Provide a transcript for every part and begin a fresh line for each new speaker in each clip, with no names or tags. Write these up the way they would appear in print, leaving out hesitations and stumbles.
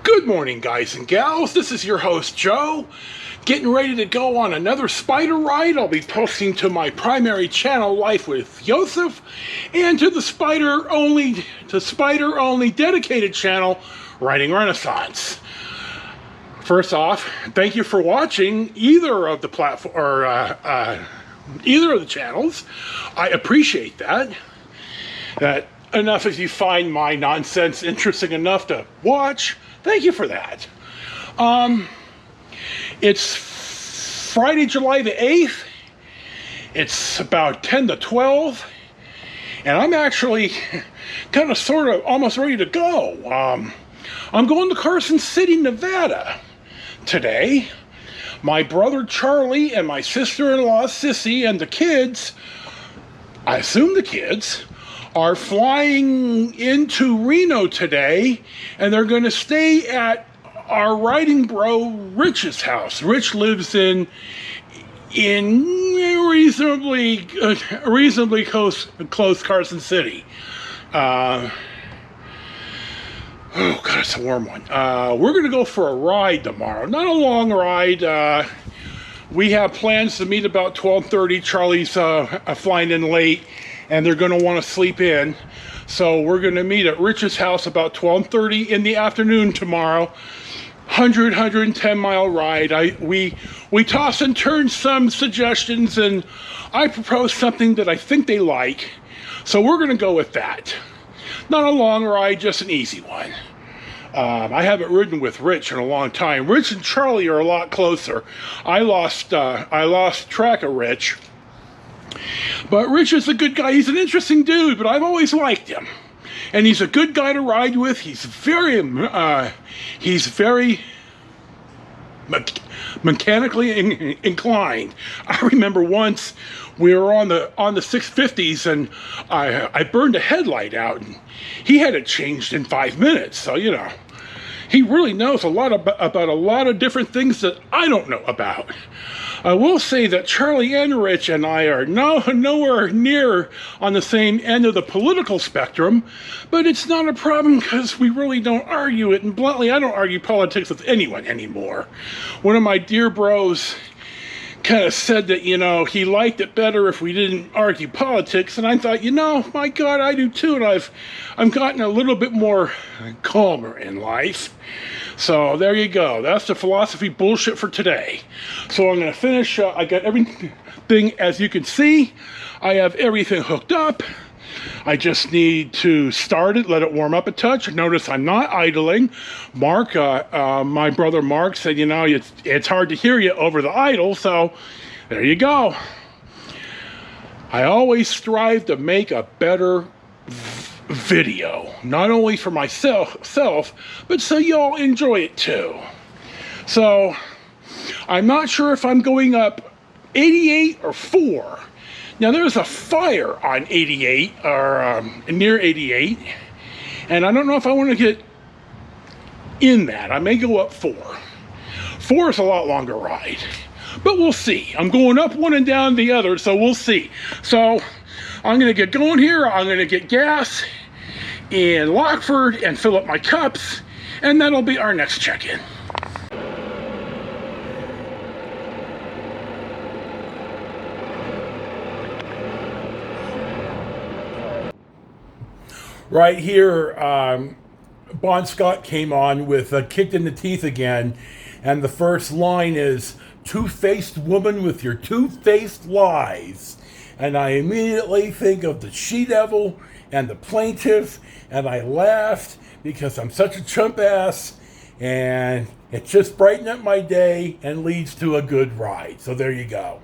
Good morning, guys and gals. This is your host, Joe. Getting ready to go on another Spyder ride. I'll be posting to my primary channel, Life with Joseph, and to the Spyder only dedicated channel, Riding Renaissance. First off, thank you for watching either of the platform or either of the channels. I appreciate that. Enough if you find my nonsense interesting enough to watch. Thank you for that. It's Friday, July the 8th. It's about 10 to 12. And I'm actually kind of sort of almost ready to go. I'm going to Carson City, Nevada today. My brother Charlie and my sister-in-law Sissy and the kids, I assume the kids, are flying into Reno today, and they're going to stay at our riding bro Rich's house. Rich lives in reasonably close Carson City. Oh God, it's a warm one. We're going to go for a ride tomorrow. Not a long ride. We have plans to meet about 12:30. Charlie's flying in late, and they're going to want to sleep in. So we're going to meet at Rich's house about 12:30 in the afternoon tomorrow. 110 mile ride. We toss and turn some suggestions, and I propose something that I think they like. So we're going to go with that. Not a long ride, just an easy one. I haven't ridden with Rich in a long time. Rich and Charlie are a lot closer. I lost track of Rich. But Rich is a good guy. He's an interesting dude, but I've always liked him. And he's a good guy to ride with. He's very mechanically inclined. I remember once we were on the 650s, and I burned a headlight out, and he had it changed in 5 minutes. So, you know, he really knows a lot about a lot of different things that I don't know about. I will say that Charlie and Rich and I are nowhere near on the same end of the political spectrum, but it's not a problem because we really don't argue it, and bluntly, I don't argue politics with anyone anymore. One of my dear bros kind of said that, you know, he liked it better if we didn't argue politics, and I thought, you know, my God, I do too, and I've gotten a little bit more calmer in life. So there you go. That's the philosophy bullshit for today. So I'm going to finish. I got everything, as you can see. I have everything hooked up. I just need to start it, let it warm up a touch. Notice I'm not idling. Mark, my brother Mark, said, you know, it's hard to hear you over the idle. So there you go. I always strive to make a better video, not only for myself, but so y'all enjoy it too. So I'm not sure if I'm going up 88 or 4. Now there's a fire on 88 or near 88, and I don't know if I want to get in that. I may go up 4. 4 is a lot longer ride, but we'll see. I'm going up one and down the other, so we'll see. So I'm going to get going here. I'm going to get gas in Lockford and fill up my cups, and that'll be our next check-in. Right here, Bon Scott came on with Kicked in the Teeth again, and the first line is, "Two-faced woman with your two-faced lies." And I immediately think of the she-devil and the plaintiff, and I laughed because I'm such a chump ass, and it just brightened up my day and leads to a good ride. So there you go.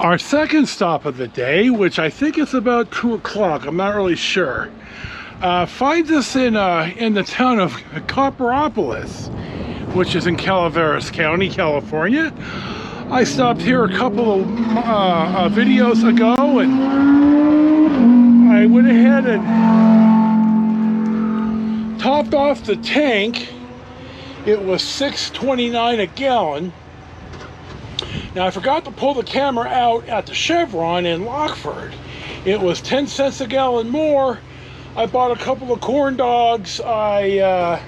Our second stop of the day, which I think is about 2 o'clock, I'm not really sure, finds us in the town of Copperopolis, which is in Calaveras County, California. I stopped here a couple of videos ago, and I went ahead and topped off the tank. It was $6.29 a gallon. Now, I forgot to pull the camera out at the Chevron in Lockford. It was 10 cents a gallon more. I bought a couple of corn dogs. I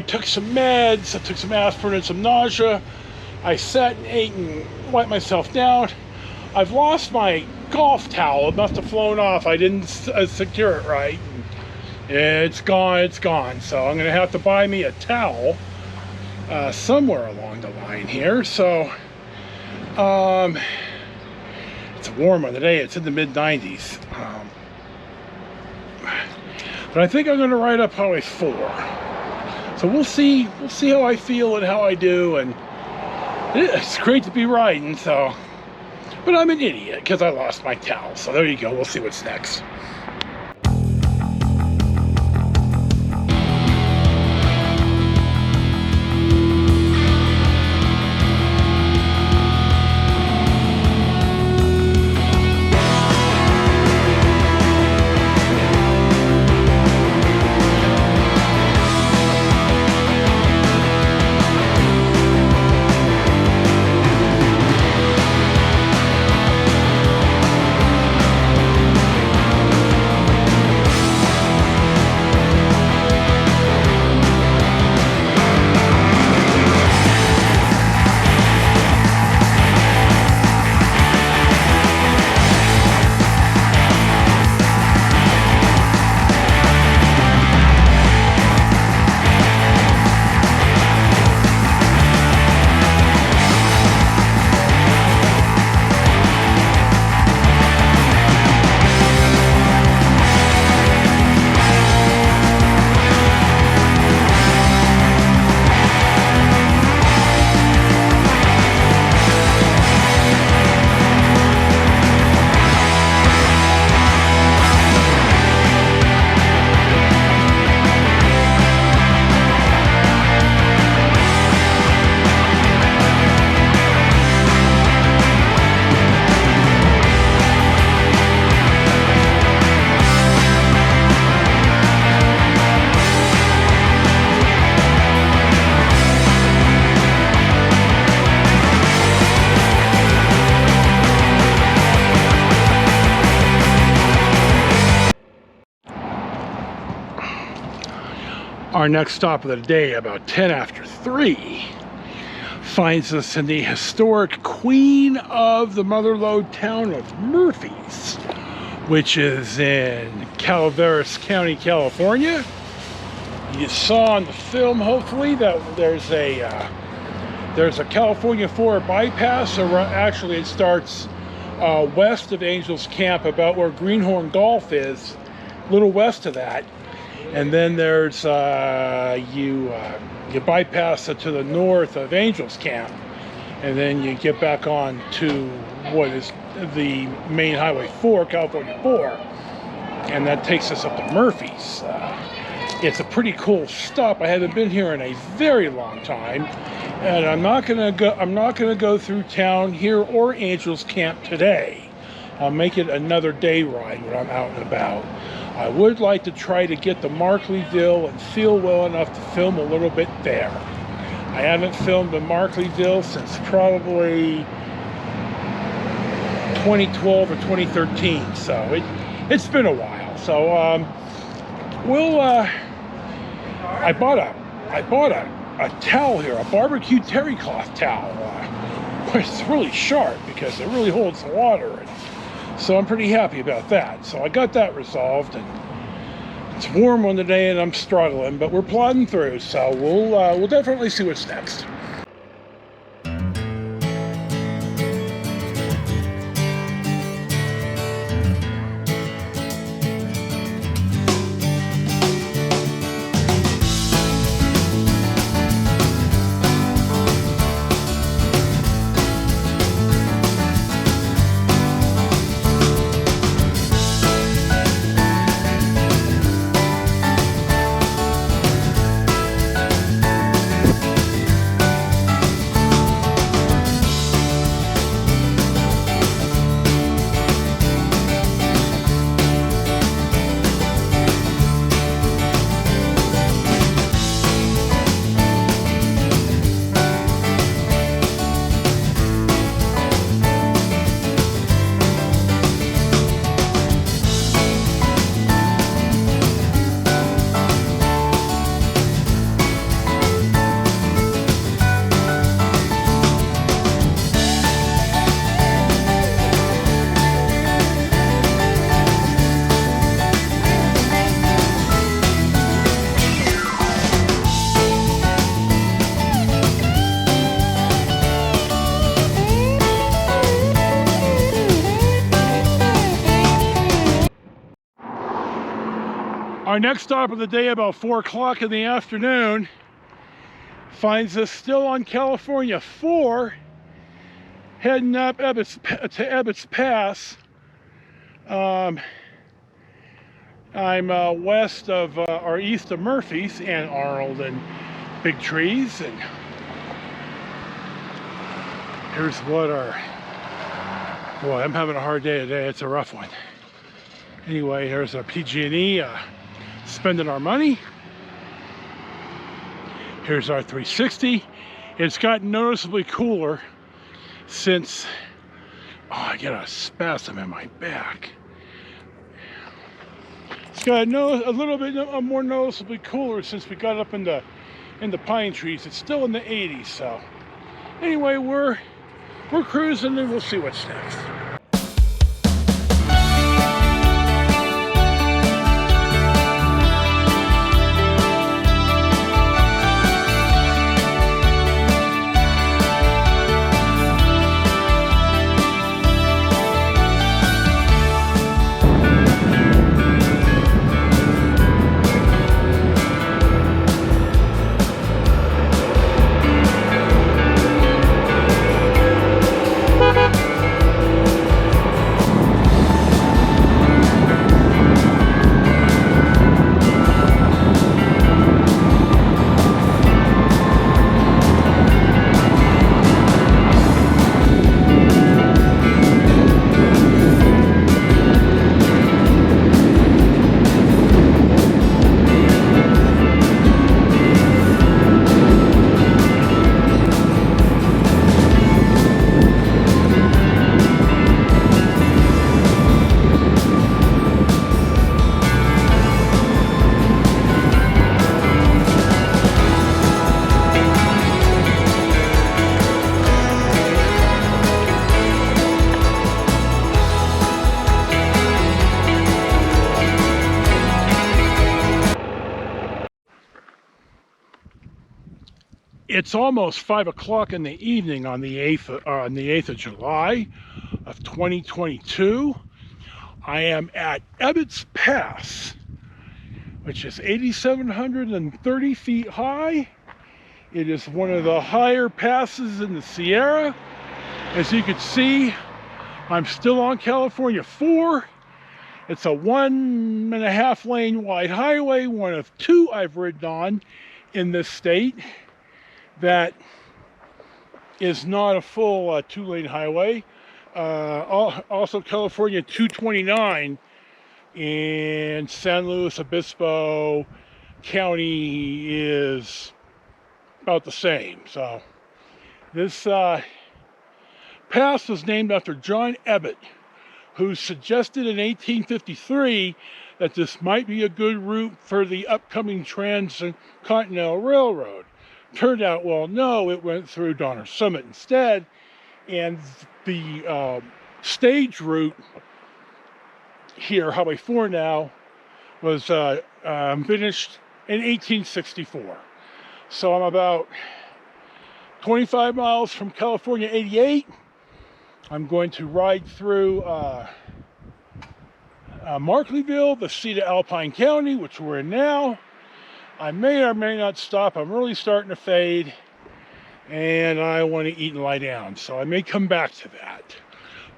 took some meds. I took some aspirin and some nausea. I sat and ate and wiped myself down. I've lost my golf towel. It must have flown off. I didn't secure it right. It's gone. So I'm going to have to buy me a towel somewhere along the line here. So it's warm on the day. It's in the mid-90s. But I think I'm going to ride up Highway 4. So we'll see how I feel and how I do. And it's great to be riding. So, but I'm an idiot because I lost my towel. So there you go. We'll see what's next. Our next stop of the day, about 10 after 3, finds us in the historic Queen of the Motherlode town of Murphy's, which is in Calaveras County, California. You saw in the film, hopefully, that there's a California 4 bypass. Actually, it starts west of Angels Camp, about where Greenhorn Golf is, a little west of that. And then there's you bypass it to the north of Angels Camp, and then you get back on to what is the main Highway 4, California 4, and that takes us up to Murphy's. It's a pretty cool stop. I haven't been here in a very long time, and I'm not gonna go through town here or Angels Camp today. I'll make it another day ride when I'm out and about. I would like to try to get to Markleysville and feel well enough to film a little bit there. I haven't filmed in Markleysville since probably 2012 or 2013, so it's been a while. So I bought a towel here, a barbecue terry cloth towel. It's really sharp because it really holds the water. So I'm pretty happy about that. So I got that resolved, and it's warm on the day and I'm struggling, but we're plodding through. So we'll definitely see what's next. Our next stop of the day, about 4 o'clock in the afternoon, finds us still on California 4, heading up to Ebbets Pass. I'm west of, or east of Murphy's and Arnold and Big Trees, and here's what our, boy, I'm having a hard day today. It's a rough one. Anyway, here's our PG&E, spending our money. Here's our 360. It's gotten noticeably cooler since, oh, I get a spasm in my back. It's got a little bit more noticeably cooler since we got up in the pine trees. It's still in the 80s, so anyway, we're cruising and we'll see what's next. It's almost 5 o'clock in the evening on the 8th of July of 2022. I am at Ebbets Pass, which is 8,730 feet high. It is one of the higher passes in the Sierra. As you can see, I'm still on California 4. It's a 1.5 lane wide highway, one of 2 I've ridden on in this state. That is not a full 2-lane highway. Also California 229 in San Luis Obispo County is about the same. So this pass was named after John Ebbett, who suggested in 1853 that this might be a good route for the upcoming Transcontinental Railroad. Turned out, well, no, it went through Donner Summit instead, and the stage route here, Highway 4 now, was finished in 1864. So I'm about 25 miles from California 88. I'm going to ride through Markleeville, the seat of Alpine County, which we're in now. I may or may not stop. I'm really starting to fade, and I want to eat and lie down, so I may come back to that.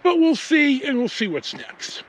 But we'll see, and we'll see what's next.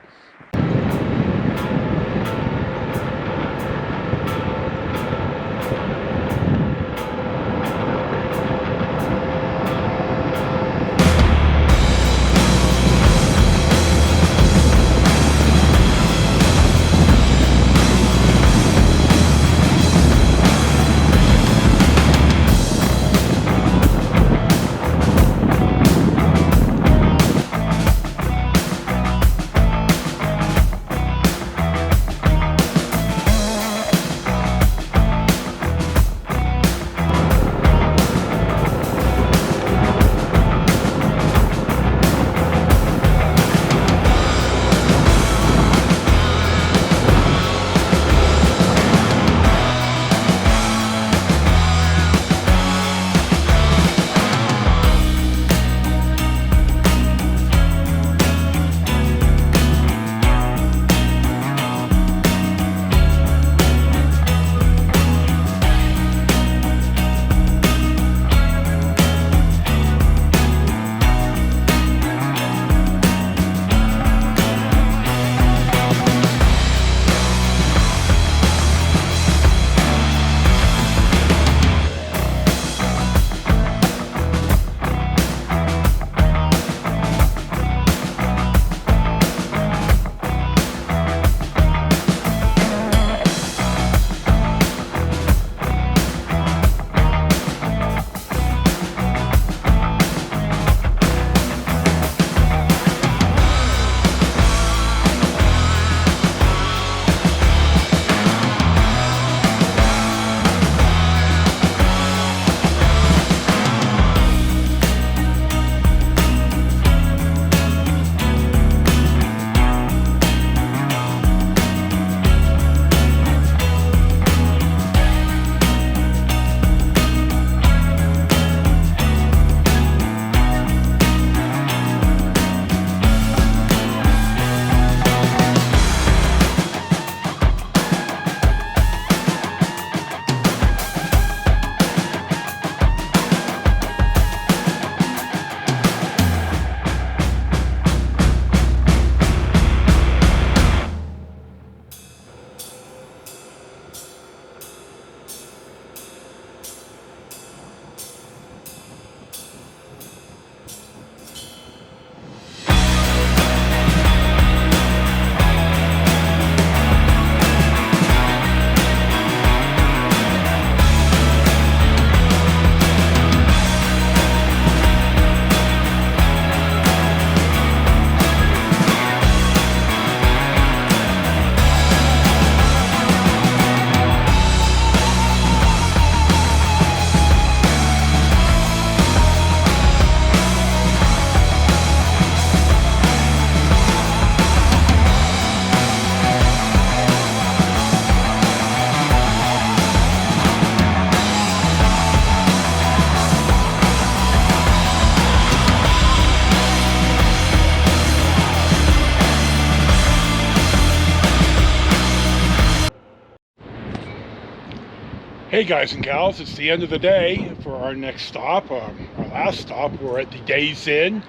Hey guys and gals, it's the end of the day for our next stop, our last stop. We're at the Days Inn,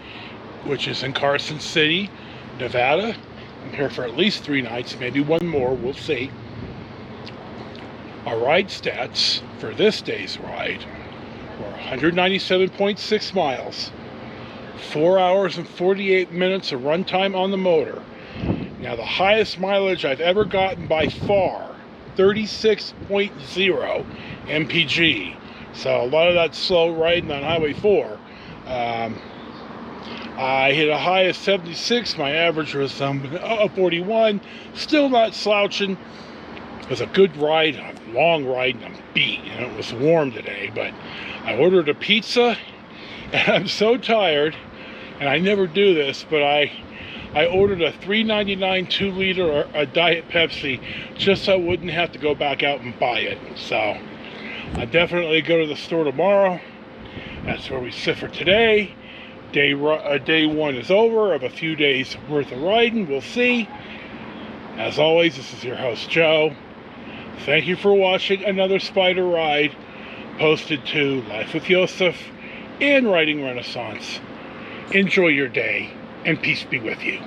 which is in Carson City, Nevada. I'm here for at least 3 nights, maybe one more, we'll see. Our ride stats for this day's ride were 197.6 miles, 4 hours and 48 minutes of runtime on the motor. Now the highest mileage I've ever gotten by far, 36.0 mpg. So a lot of that slow riding on Highway 4. I hit a high of 76. My average was 41. Still not slouching. It was a good ride, a long ride, and I'm beat. And it was warm today, but I ordered a pizza, and I'm so tired, and I never do this, but I ordered a $3.99 2-liter a Diet Pepsi just so I wouldn't have to go back out and buy it. So I'll definitely go to the store tomorrow. That's where we sit for today. Day 1 is over of a few days worth of riding. We'll see. As always, this is your host, Joe. Thank you for watching another Spyder ride posted to Life with Yosef and Riding Renaissance. Enjoy your day, and peace be with you.